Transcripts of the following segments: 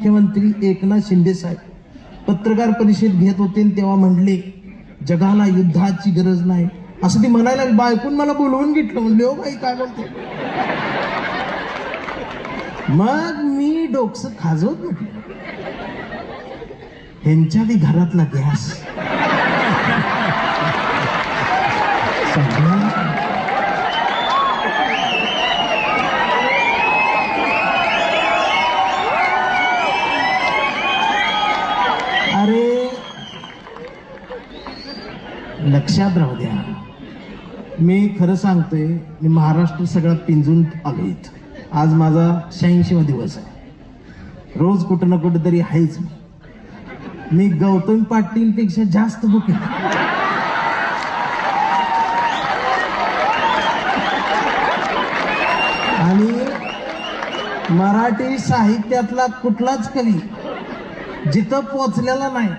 मुख्यमंत्री एकनाथ शिंदे साहेब पत्रकार परिषद घेत होते तेव्हा म्हणले जगाला युद्धाची गरज नाही असं ती म्हणायला बायकून मला बोलवून घेतलं. म्हणले हो बाई काय बोलते. मग मी डोकस खाजवत म्हटलं ह्यांच्या बी घरातला गॅस अरे लक्षात राहू द्या. मी खरं सांगतोय मी महाराष्ट्र सगळा पिंजून आलो इथं. आज माझा 86वा दिवस आहे. रोज कुठं ना कुठं तरी आहेच. मी गौतम पाटील पेक्षा जास्त बुक आणि मराठी साहित्यातला कुठलाच कवी जिथं पोचलेला नाही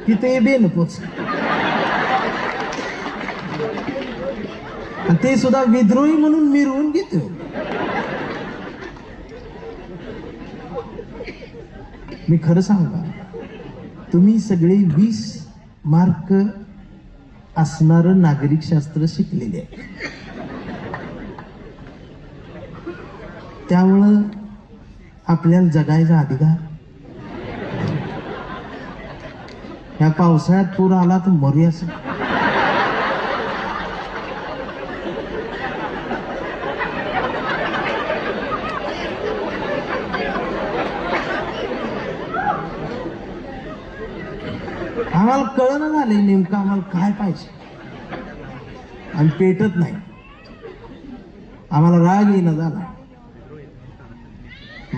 तिथे बेन पोच. ते सुद्धा विद्रोही म्हणून मिरवून घेतो. मी खरं सांगा तुम्ही सगळे 20 मार्क असणारं नागरिक शास्त्र शिकलेले आहे. त्यामुळं आपल्याला जगायचा अधिकार. ह्या पावसाळ्यात पूर आला तर मरूया. आम्हाला कळणं झालंय नेमकं आम्हाला काय पाहिजे आणि पेटत नाही. आम्हाला राग येणं झाला.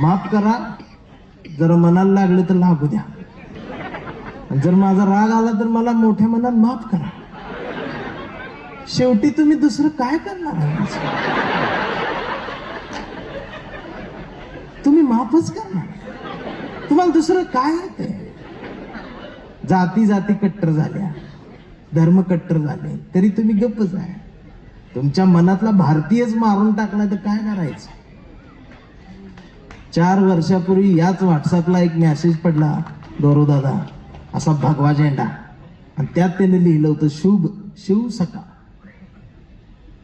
माफ करा. जर मनाला लागलं तर लागू द्या. जर माझा राग आला तर मला मोठ्या मनात माफ करा. शेवटी तुम्ही दुसरं काय करणार. तुम्ही माफच करणार. तुम्हाला दुसरं काय येतंय. जाती जाती कट्टर झाल्या, धर्म कट्टर झाले तरी तुम्ही गप्पच आहे. तुमच्या मनातला भारतीयच मारून टाकला तर काय करायचं. 4 वर्षापूर्वी याच व्हॉट्सअपला एक मेसेज पडला गौरव दादा असा भगवा झेंडा आणि त्यात त्याने लिहिलं होतं शुभ शिव सकाळ.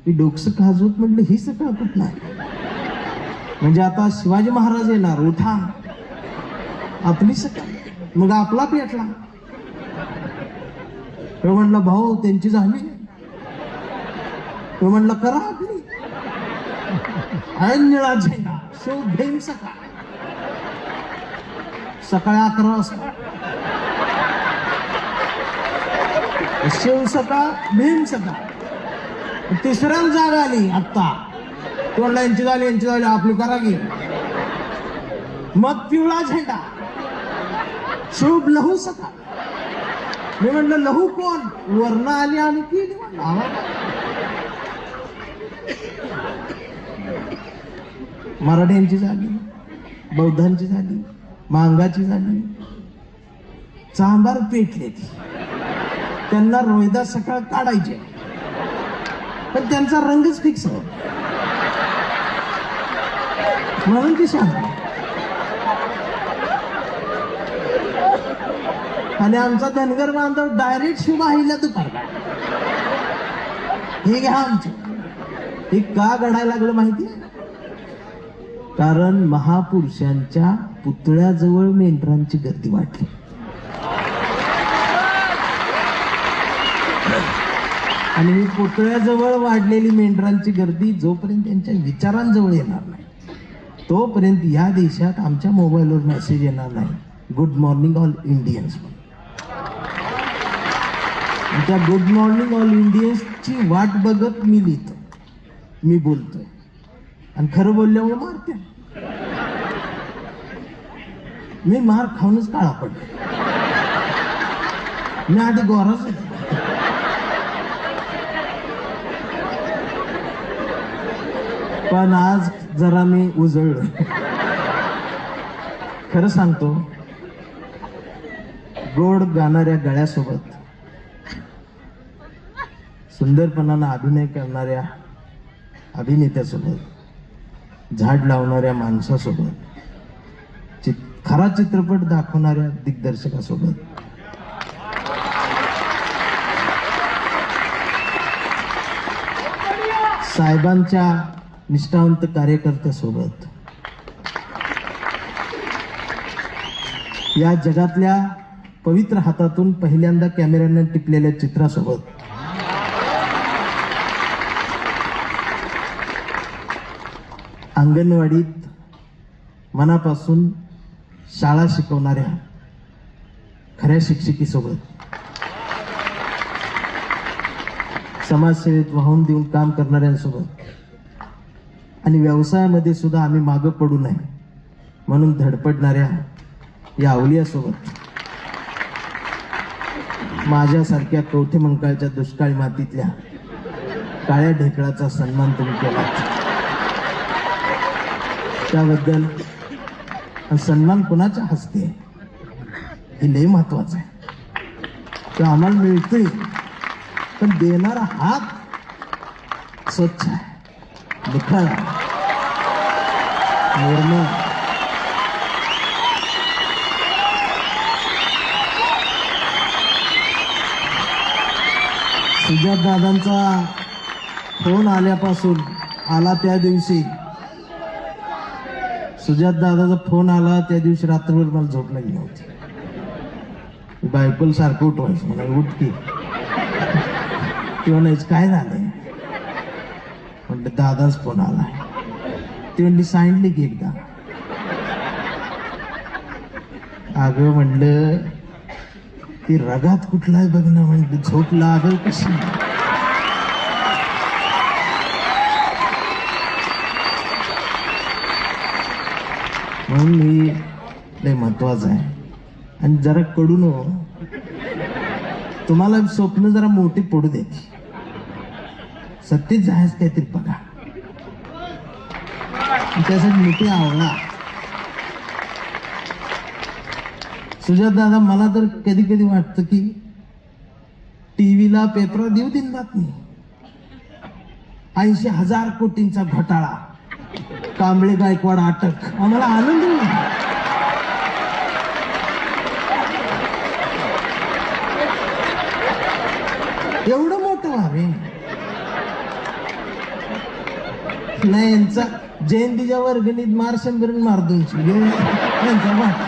मी डोकसं खाजवत म्हटलं ही सकाळ कुठं नाही. म्हणजे आता शिवाजी महाराज येणार उठा आपली सकाळ. मग आपला पेटला. तो म्हणला भाऊ त्यांची झाली. तो म्हणला करा आपली. निळा झेंडा शिव भीम सकाळ. सकाळी 11 वाजता शिव सकाळ भीम सकाळ. तिसऱ्याला जागा आली आत्ता. तो म्हणला यांची झाली आपली करा की. मग पिवळा झेंडा शुभ लहू सकाळ. मी म्हणलं लहू कोण. वर्ण आली आणि केली. मराठ्यांची झाली, बौद्धांची झाली, मांगाची झाली. चांबार पेटले. त्यांना रोहिदास सकाळ काढायचे पण त्यांचा रंगच फिक्स होता म्हणून ती सांग. आणि आमचा धनगर बांधव डायरेक्ट शिवबाईला दुपार. हे घ्या आमचे. हे का घडायला लागलं माहिती. कारण महापुरुषांच्या पुतळ्याजवळ मेंढरांची गर्दी वाढली. आणि ही पुतळ्याजवळ वाढलेली मेंढरांची गर्दी जोपर्यंत त्यांच्या विचारांजवळ येणार नाही तोपर्यंत या देशात आमच्या मोबाईलवर मेसेज येणार नाही गुड मॉर्निंग ऑल इंडियन्स. त्या गुड मॉर्निंग ऑल इंडियन्सची वाट बघत मी लिहितो, मी बोलतोय आणि खरं बोलल्यामुळे मारते. मी मार खाऊनच काळा पडलो. मी आधी गोराच पण आज जरा मी उजळलो. खरं सांगतो गोड गाणाऱ्या गळ्यासोबत सुंदरपणानं अभिनय करणाऱ्या अभिनेत्यासोबत झाड लावणाऱ्या माणसासोबत खरा चित्रपट दाखवणाऱ्या दिग्दर्शकासोबत, साहेबांच्या निष्ठावंत कार्यकर्त्यासोबत, या जगातल्या पवित्र हातातून पहिल्यांदा कॅमेऱ्याने टिपलेल्या चित्रासोबत, अंगणवाडीत मनापासून शाळा शिकवणाऱ्या खऱ्या शिक्षिकेसोबत, समाजसेवेत वाहून देऊन काम करणाऱ्यांसोबत आणि व्यवसायामध्ये सुद्धा आम्ही मागं पडू नये म्हणून धडपडणाऱ्या या अवलियासोबत, माझ्यासारख्या कवठे मंकाळच्या दुष्काळी मातीतल्या काळ्या ढेकळाचा सन्मान तुम्ही केला, त्याबद्दल सन्मान कोणाच्या हस्ते हे लय महत्वाचं आहे. तो आम्हाला मिळतोय पण देणारा हात स्वच्छ आहे, निखळ आहे, निर्मळ. सुजात दादांचा फोन आल्यापासून आला त्या दिवशी, सुजात दादाचा फोन आला त्या दिवशी रात्रभर मला झोप लागली नव्हती. बायकोला सारखं उठवायचं, मला उठ की. ती म्हणायचं काय झालंय, म्हटलं दादाच फोन आलाय. ती म्हणली सांगितली की एकदा. अगं म्हणलं ती रगात कुठला आहे बघ ना, म्हणलं झोप लागल कशी. म्हणून मी लय महत्वाचं आहे. आणि जरा कडून तुम्हाला स्वप्न जरा मोठी पडू दे, सत्तेत जायचं काहीतरी बघा, त्यासाठी मोठी आवडा. सुजात दादा, मला तर कधी कधी वाटतं की टीव्हीला पेपरात देऊ दिन बातमी, 80,000 कोटींचा घोटाळा, कांबळे गायकवाड अटक, आम्हाला आनंद होईल. एवढं मोठं व्हावे नाही. यांचा जयंतीच्या वर्गणीत मार 100 मार 200 यांचा वाट.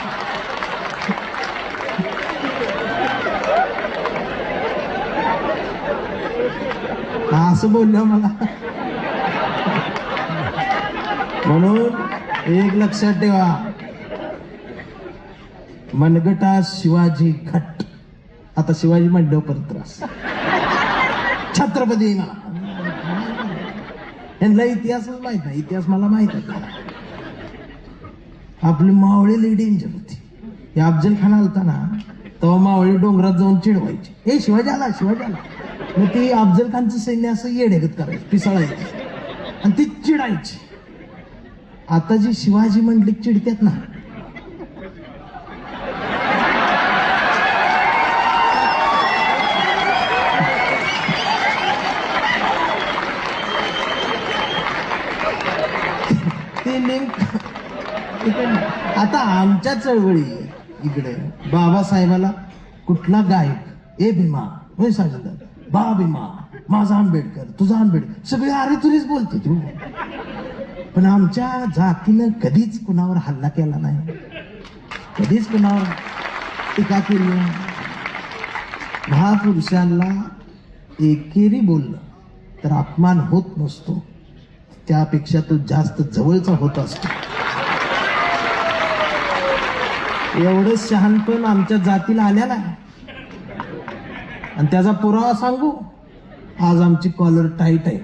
असं बोललं मला. म्हणून एक लक्षात ठेवा, मनगटा शिवाजी घट. आता शिवाजी म्हणलं परत त्रास, छत्रपती यांना इतिहासच माहित नाही. इतिहास मला माहित आहे. आपली मावळे लई डेंजर होती. हे अफजल खान आलता ना, तेव्हा मावळे डोंगरात जाऊन चिडवायचे, हे शिवाजी आला, शिवाजी आला. मग ती अफजल खानचं सैन्य असं येडेगत करायचं, पिसाळायचं आणि ती चिडायची. आता जी शिवाजी म्हणली चिडत्यात ना, ते लिंक. आता आमच्या चळवळी इकडे बाबासाहेबाला कुठला गायक, ए भीमा, होय साजदा, बा भीमा, माझा आंबेडकर, तुझा आंबेडकर, सगळे अरे तुरीच बोलते तू. पण आमच्या जातीनं कधीच कुणावर हल्ला केला नाही, कधीच कुणावर टीका केली नाही. महापुरुषांना एकेरी बोललं तर अपमान होत नसतो, त्यापेक्षा तो जास्त जवळचा होत असतो. एवढं शहाणपण आमच्या जातीला आलेला आहे. आणि त्याचा पुरावा सांगू, आज आमची कॉलर टाईट आहे.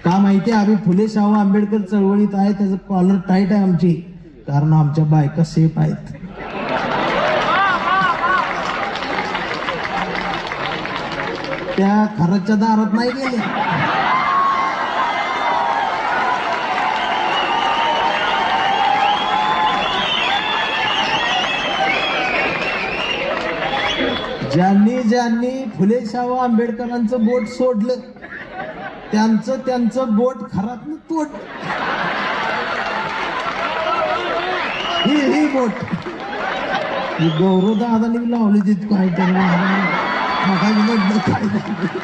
का माहिती आहे? आम्ही फुले शाहू आंबेडकर चळवळीत आहे, त्याचं कॉलर टाईट आहे आमची, कारण आमच्या बायका सेफ आहेत. त्या खरंच्या दारात नाही गेल्या. ज्यांनी ज्यांनी फुले शाहू आंबेडकरांचं बोट सोडलं त्यांचं बोट खरात तोड. ही बोट गौरव दादाने लावले तिथ काय तर म्हटलं काय झालं.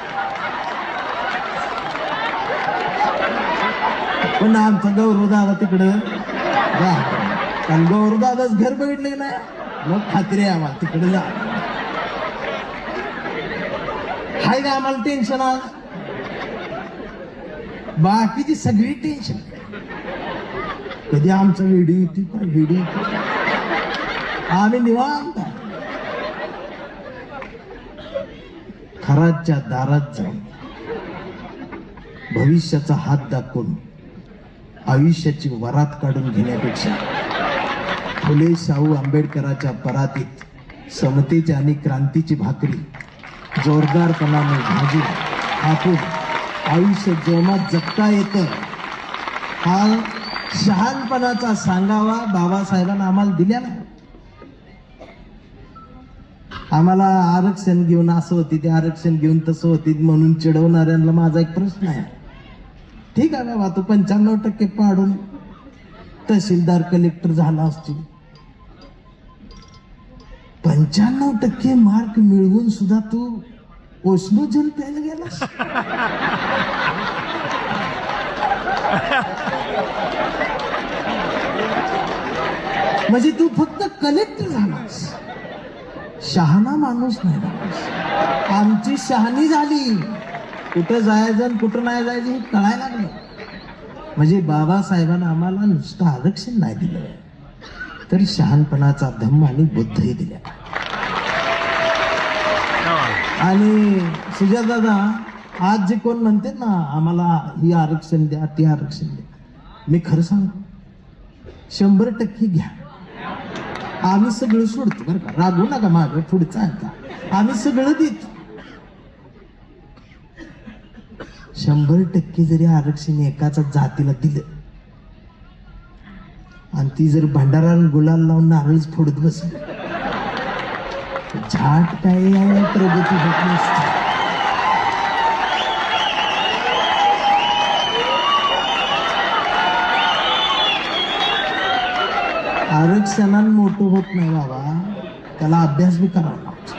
पण आमचा गौरव दादा तिकडं जा, कारण गौरव दादाच घर बघितले ना, मग खात्री आहे आम्हाला तिकडे जा. हाय का आम्हाला टेन्शन आज, बाकीची सगळी टेन्शन. कधी आमचा व्हिडिओ येते का व्हिडिओ, आम्ही निवांत खराच्या दारात जाऊन भविष्याचा हात दाखवून आयुष्याची वरात काढून घेण्यापेक्षा फुले शाहू आंबेडकरांच्या परातीत समतेची आणि क्रांतीची भाकरी जोरदारपणाने भाजी आपण आयुष्य जोमात जगता येतं, हा शहाणपणाचा सांगावा बाबासाहेबांना आम्हाला दिल्या ना. आम्हाला आरक्षण घेऊन असं होती, ते आरक्षण घेऊन तसं होती म्हणून चिडवणाऱ्यांना माझा एक प्रश्न आहे. ठीक आहे बाबा, तू 95% पाडून तहसीलदार कलेक्टर झाला असतो, 95% मार्क मिळवून सुद्धा तू ओशनो जल प्यायला गेलास. म्हणजे तू फक्त कलेक्टर झालास, शहाणा माणूस नाही झालास. आमची शहाणी झाली, कुठं जायचं आणि कुठं नाही जायचं हे कळायला लागलं. म्हणजे बाबासाहेबांना आम्हाला नुसतं आरक्षण नाही दिलं, तर शहाणपणाचा धम्म आणि बुद्धही दिल्या. आणि सुजातदादा, आज जे कोण म्हणते ना आम्हाला ही आरक्षण द्या ते आरक्षण द्या, मी खरं सांगतो 100% घ्या. आम्ही सगळं सोडतो बरं का, रागू नका मागं पुढचा आहे का, आम्ही सगळं देतो. 100% जरी आरक्षण एकाचा जातीला दिलं आणि ती जर भंडारा गुलाल लावून नारळच फोडत बसली, झाट काय प्रगती होत नसते. आरक्षणानं मोठं होत नाही बाबा, त्याला अभ्यास बी करावा लागतो.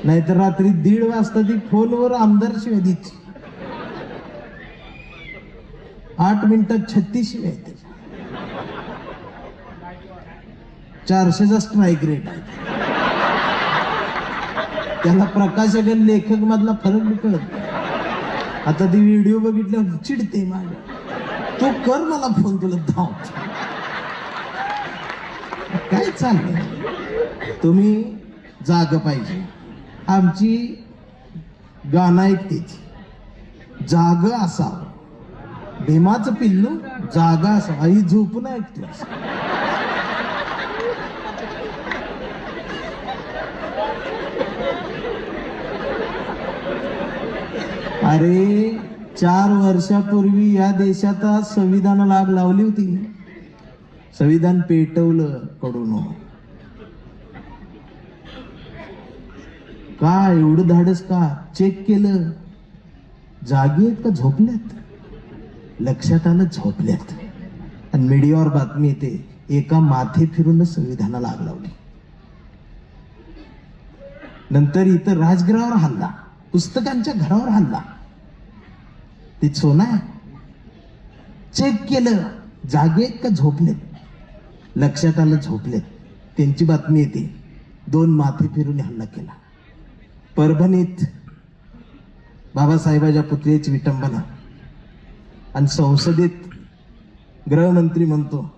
नाहीतर रात्री 1:30 वाजता ती फोनवर आमदार शिवाय देते, 8 मिनिटात 36 शिवाय येते. 400चा स्ट्राईक रेट आहे. त्याला प्रकाशक आणि लेखक मधला फरक बी कळत नाही. आता ती व्हिडिओ बघितल्यावर चिडते माझ्या, तू कर मला फोन, तुला धावतो. काय चाललंय, तुम्ही जाग पाहिजे. आमची गाणं ऐकते, जाग असावं, भीमाचं पिल्लू जागा असावं, आई झोपून ऐकते. अरे 4 वर्षापूर्वी या देशात संविधानाला आग लावली होती, संविधान पेटवलं कडून. का एवढं धाडस का? चेक केलं, जागी आहेत का झोपल्यात? लक्षात आलं झोपल्यात. आणि मीडियावर बातमी येते, एका माथे फिरूनच संविधानाला आग लावली. नंतर इथं राजगृहावर हल्ला, पुस्तकांच्या घरावर हल्ला. ते सोना आहे. चेक केलं, जागेत का झोपलेत? लक्षात आलं झोपलेत. त्यांची बातमी येते, 2 माथे फिरून हल्ला केला. परभणीत बाबासाहेबांच्या पुतळ्याची विटंबना, आणि संसदेत गृहमंत्री म्हणतो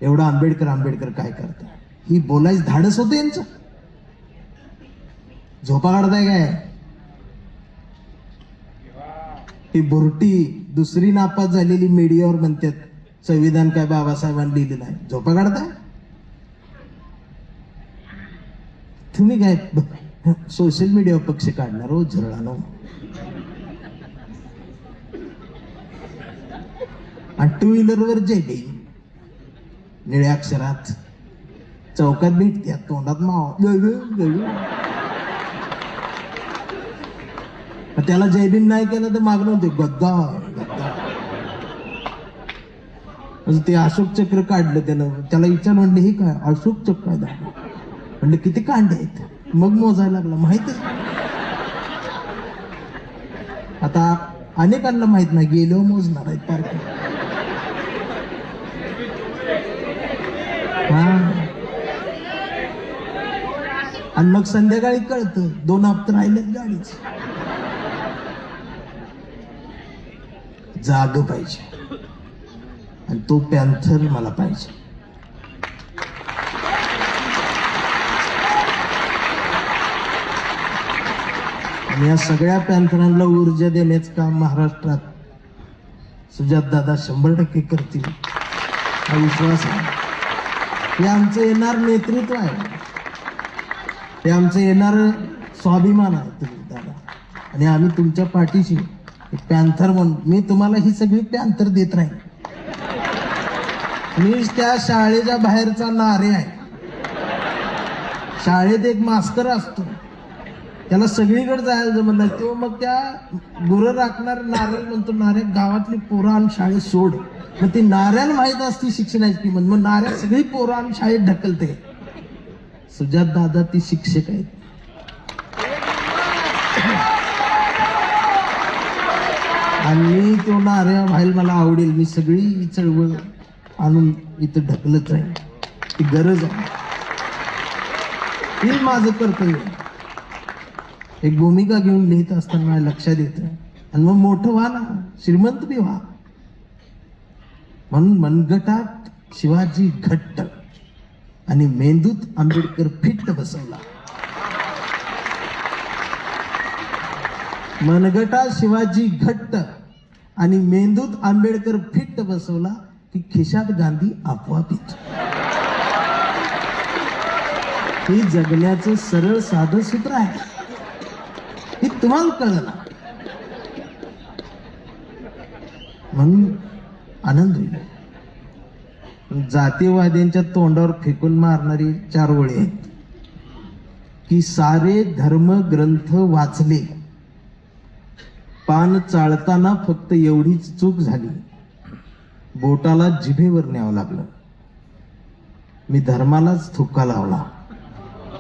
एवढा आंबेडकर आंबेडकर काय करतात. ही बोलायचं धाडस होतं यांचं. झोपा काढताय काय? ती बुरटी दुसरी नापास झालेली मीडियावर म्हणतात संविधान काय बाबासाहेबांनी लिहिलं नाही. झोपा काढताय तुम्ही. काय सोशल मीडियावर पक्ष काढणार हो झरळानो. आणि 2 व्हीलरवर जय भीम निळ्या अक्षरात चौकात भेटत्या, तोंडात माव. त्याला जय भीम नाही केलं तर मागणं होते गद्दार गद्दार. म्हणजे ते अशोक चक्र काढलं त्यानं. त्याला विचार म्हणलं हे काय अशोक चक्र आहे दादा. म्हणलं किती कांडे आहेत. मग मोजायला लागला. माहितच नाही. आता अनेकांना माहित नाही, गेलो मोजणार आहेत पार्क. हा, आणि मग संध्याकाळी कळतं 2 हप्ते राहिलेत गाडीच. जाग पाहिजे आणि तो पॅन्थर मला पाहिजे. आणि या सगळ्या पॅन्थरांना ऊर्जा देण्याचं काम महाराष्ट्रात सुजातदादा 100% करतील हा विश्वास आहे. हे आमचं येणार नेतृत्व आहे, हे आमचं येणार स्वाभिमान आहे तुम्ही दादा. आणि आम्ही तुमच्या पाठीशी पॅन्थर म्हणून. मी तुम्हाला ही सगळी पॅन्थर देत राहील. मी त्या शाळेच्या बाहेरचा नारे आहे. शाळेत एक मास्तर असतो, त्याला सगळीकडे जायला जमत नाही. तो मग त्या गुरं राखणार नारळ म्हणतो, नाऱ्या गावातली पोरं आणि शाळेत सोड. मग ती नाऱ्याला माहीत असते शिक्षणाची किंमत. मग नाऱ्या सगळी पोरं आणि शाळेत ढकलते. सुजात दादा ती शिक्षक आहेत. आणि तो नाऱ्या व्हायला मला आवडेल. मी सगळी चळवळ आणून इथं ढकलत राहील. ती गरज आहे, हे माझं कर्तव्य. एक भूमिका घेऊन लिहित असताना माझ्या लक्षात येतं. आणि मग मोठं व्हा ना, श्रीमंत बी व्हा. म्हणून मनगटात शिवाजी घट्ट आणि मेंदूत आंबेडकर फिट्ट बसवला. मनगटात शिवाजी घट्ट आणि मेंदूत आंबेडकर फिट्ट बसवला की खिशात गांधी आपोआप येतो. हे जगण्याचं सरळ साधं सूत्र आहे. हे तुम्हाला कळलं ना, म्हणून आनंद होईल. जातीयवाद्यांच्या तोंडावर फेकून मारणारी 4 ओळी आहेत की सारे धर्म ग्रंथ वाचले, पान चाळताना फक्त एवढीच चूक झाली, बोटाला जिभेवर न्यावं लागलं. मी धर्मालाच थुक्का लावला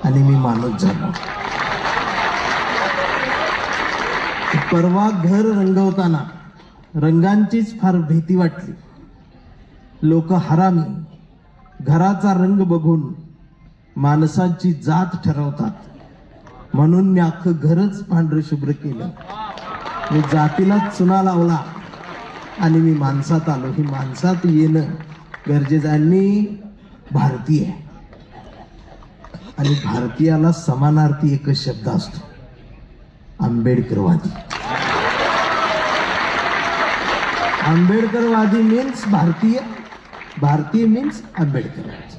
आणि मी माणूस झालो. परवा घर रंगवताना रंगांचीच फार भीती वाटली. लोक हरामी, घराचा रंग बघून माणसाची जात ठरवतात. म्हणून मी अख्खं घरच पांढरं शुभ्र केलं. मी जातीला चुना लावला आणि मी माणसात आलो. ही माणसात येणं गरजेचं आहे. मी भारतीय आहे आणि भारतीयाला समानार्थी एकच शब्द असतो, आंबेडकरवादी. आंबेडकरवादी मीन्स भारतीय, भारतीय मीन्स आंबेडकरवादी.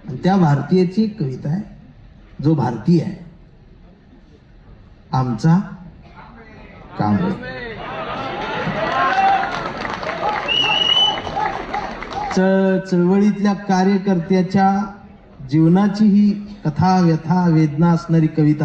आणि त्या भारतीयाची एक कविता आहे, जो भारतीय आहे आमचा कांबळे. चळवळीतल्या कार्यकर्त्याच्या जीवनाची ही कथा, व्यथा, वेदना असणारी कविता.